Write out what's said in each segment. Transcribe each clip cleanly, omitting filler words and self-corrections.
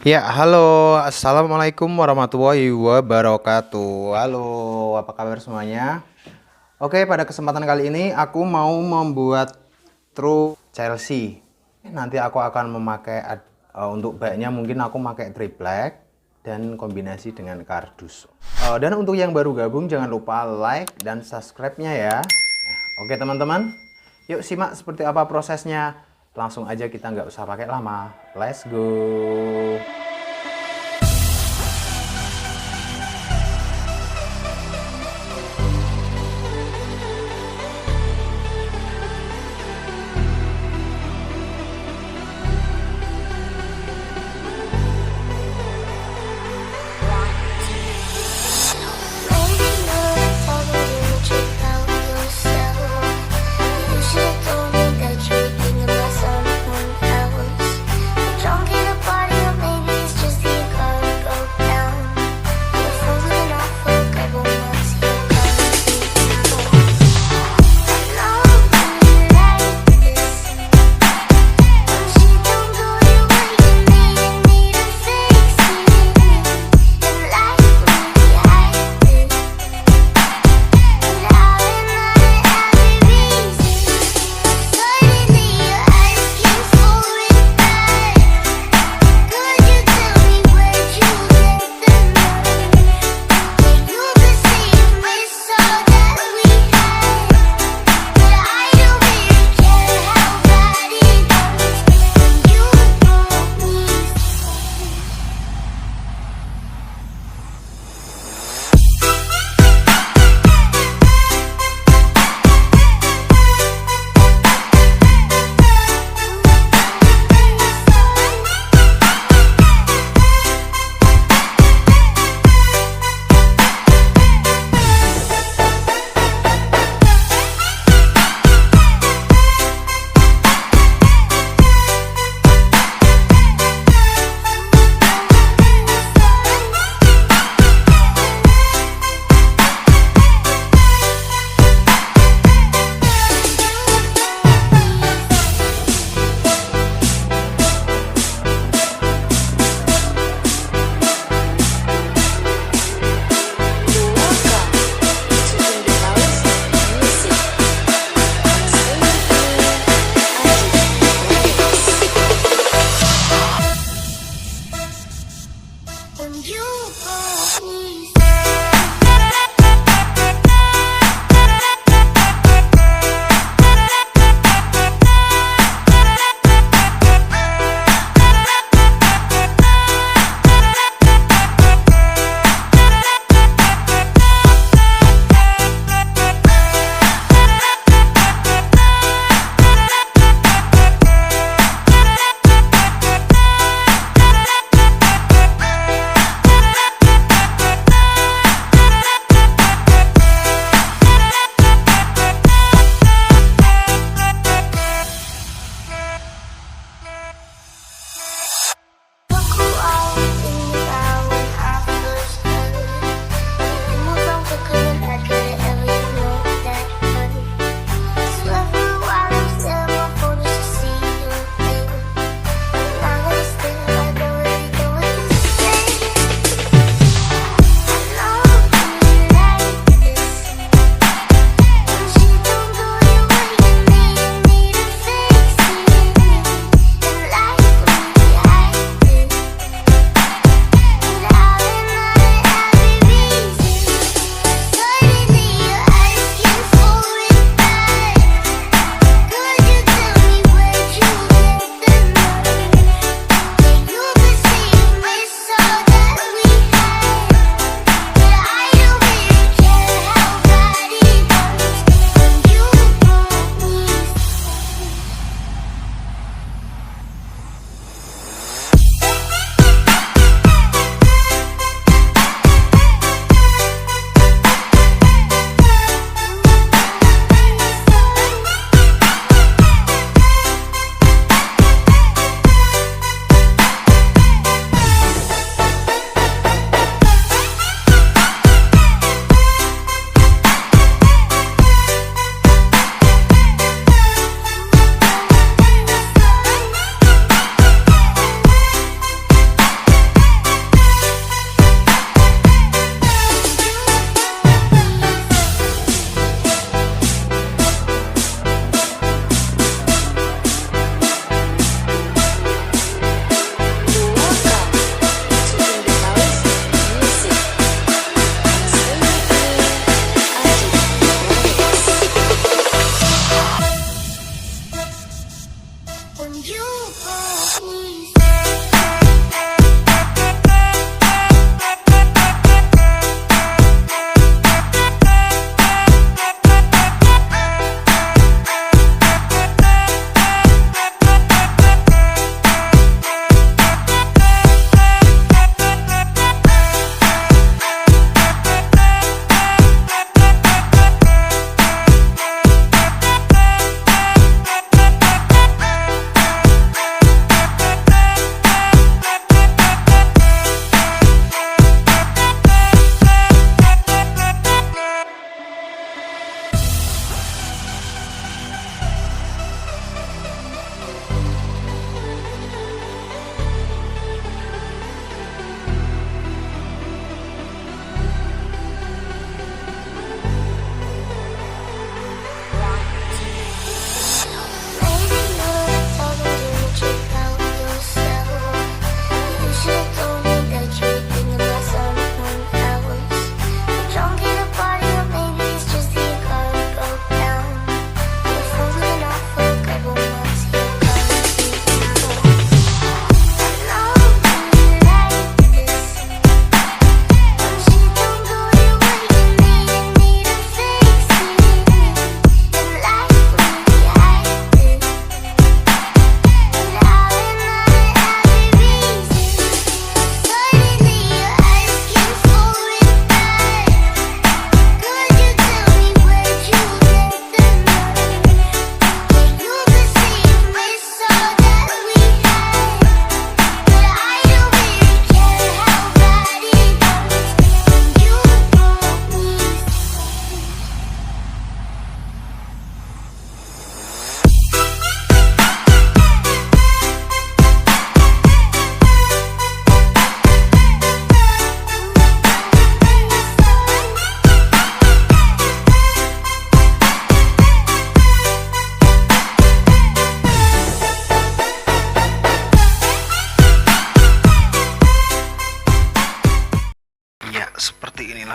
Ya, halo, assalamualaikum warahmatullahi wabarakatuh. Halo, apa kabar semuanya? Oke, pada kesempatan kali ini aku mau membuat true Chelsea. Nanti aku akan memakai untuk backnya mungkin aku pakai triplek dan kombinasi dengan kardus. Dan untuk yang baru gabung jangan lupa like dan subscribe-nya ya. Oke teman-teman, yuk simak seperti apa prosesnya. Langsung aja, kita nggak usah pakai lama. Let's go.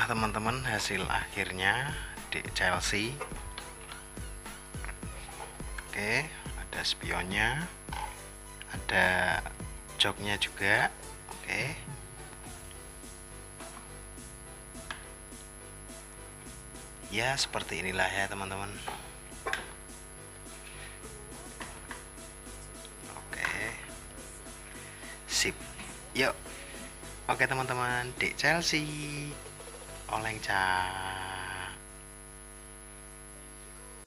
inilah teman-teman hasil akhirnya di Chelsea. Oke, ada spionnya, ada joknya juga. Oke, ya seperti inilah ya teman-teman. Oke, sip, yuk. Oke teman-teman, di Chelsea oleng cah.